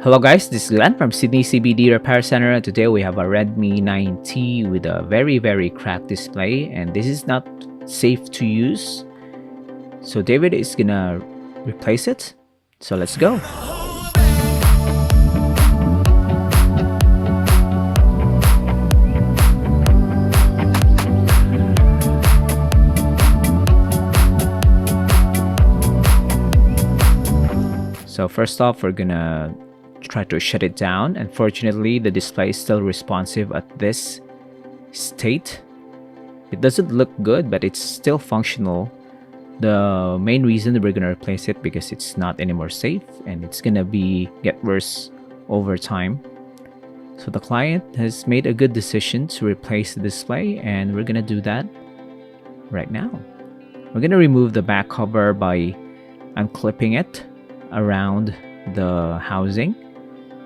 Hello guys, this is Glenn from Sydney CBD Repair Center, and today we have a Redmi 9T with a very cracked display, and this is not safe to use. So David is gonna replace it. So let's go. So first off, we're gonna try to shut it down. Unfortunately, the display is still responsive at this state. It doesn't look good, but it's still functional. The main reason that we're gonna replace it because it's not anymore safe and it's gonna get worse over time. So the client has made a good decision to replace the display, and we're gonna do that right now. We're gonna remove the back cover by unclipping it around the housing.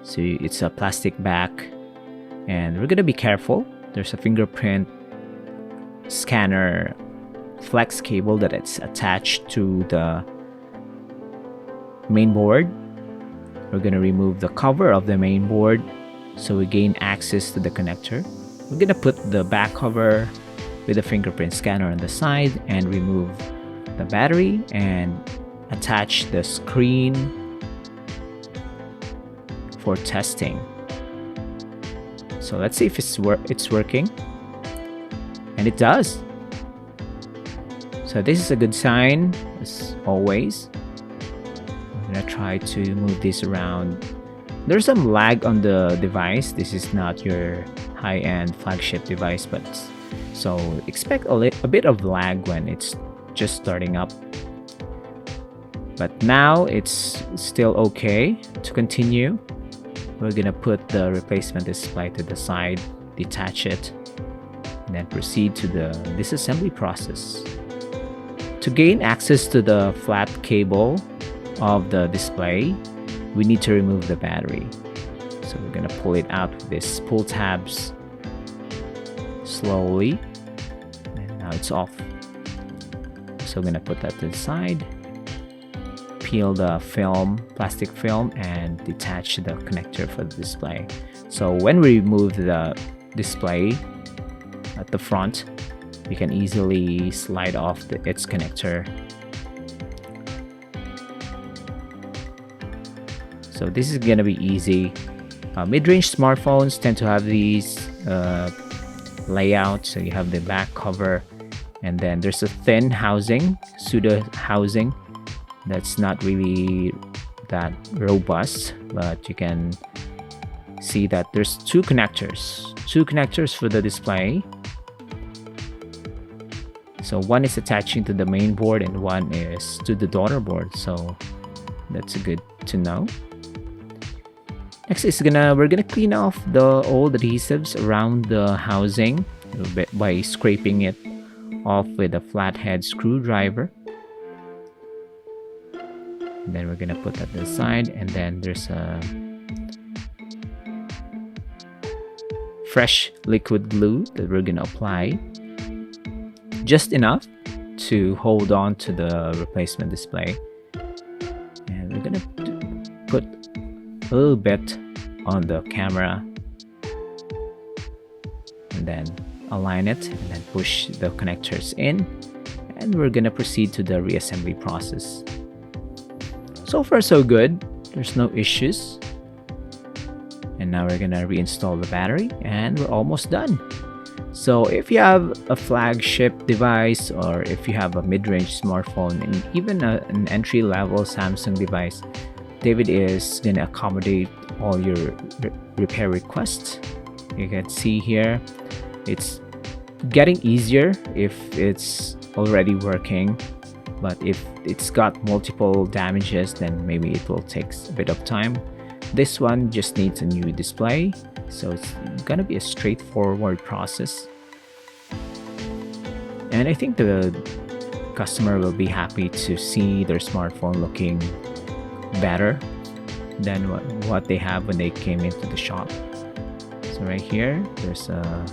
So it's a plastic back, and we're gonna be careful. There's a fingerprint scanner flex cable that it's attached to the main board. We're gonna remove the cover of the main board so we gain access to the connector. We're gonna put the back cover with the fingerprint scanner on the side and remove the battery and attach the screen for testing. So let's see if it's working, and it does. So this is a good sign as always. I'm gonna try to move this around. There's some lag on the device. This is not your high-end flagship device, but so expect a bit of lag when it's just starting up. But now it's still okay to continue. We're gonna put the replacement display to the side, detach it, and then proceed to the disassembly process. To gain access to the flat cable of the display, we need to remove the battery. So we're gonna pull it out with these pull tabs slowly, and now it's off. So we're gonna put that to the side, peel the plastic film, and detach the connector for the display. So when we remove the display at the front, we can easily slide off its connector. So this is gonna be easy. Mid-range smartphones tend to have these layouts. So you have the back cover, and then there's a thin housing, pseudo housing, that's not really that robust, but you can see that there's two connectors for the display. So one is attaching to the main board and one is to the daughter board, so that's good to know. Next is we're gonna clean off the old adhesives around the housing a little bit by scraping it off with a flathead screwdriver. And then we're gonna put that to the side, and then there's a fresh liquid glue that we're gonna apply, just enough to hold on to the replacement display. And we're gonna put a little bit on the camera, and then align it, and then push the connectors in, and we're gonna proceed to the reassembly process. So far so good, there's no issues. And now we're gonna reinstall the battery, and we're almost done. So if you have a flagship device, or if you have a mid-range smartphone, and even an entry-level Samsung device, David is gonna accommodate all your repair requests. You can see here, it's getting easier if it's already working. But if it's got multiple damages, then maybe it will take a bit of time. This one just needs a new display, so it's gonna be a straightforward process. And I think the customer will be happy to see their smartphone looking better than what they have when they came into the shop. So right here, there's a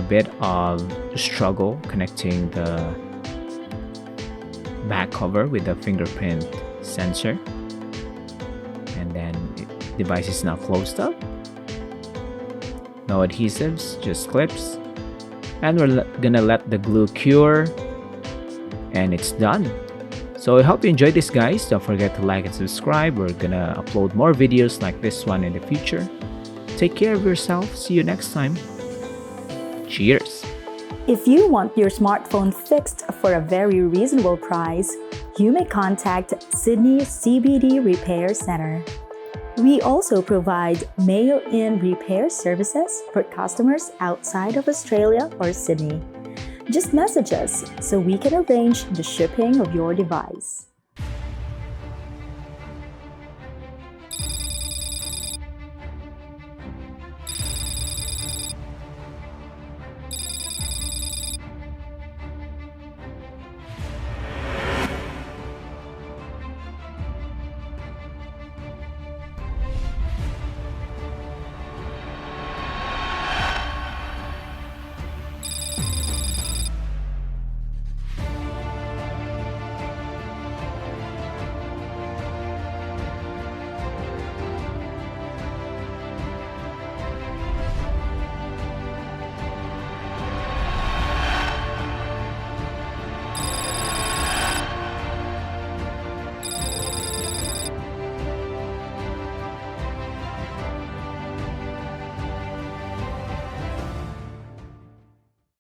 bit of struggle connecting the back cover with the fingerprint sensor, and then then device is now closed up. No adhesives, just clips. And we're gonna let the glue cure, and it's done. So I hope you enjoyed this, guys. Don't forget to like and subscribe. We're gonna upload more videos like this one in the future. Take care of yourself. See you next time. Cheers. If you want your smartphone fixed for a very reasonable price, you may contact Sydney CBD Repair Center. We also provide mail-in repair services for customers outside of Australia or Sydney. Just message us so we can arrange the shipping of your device.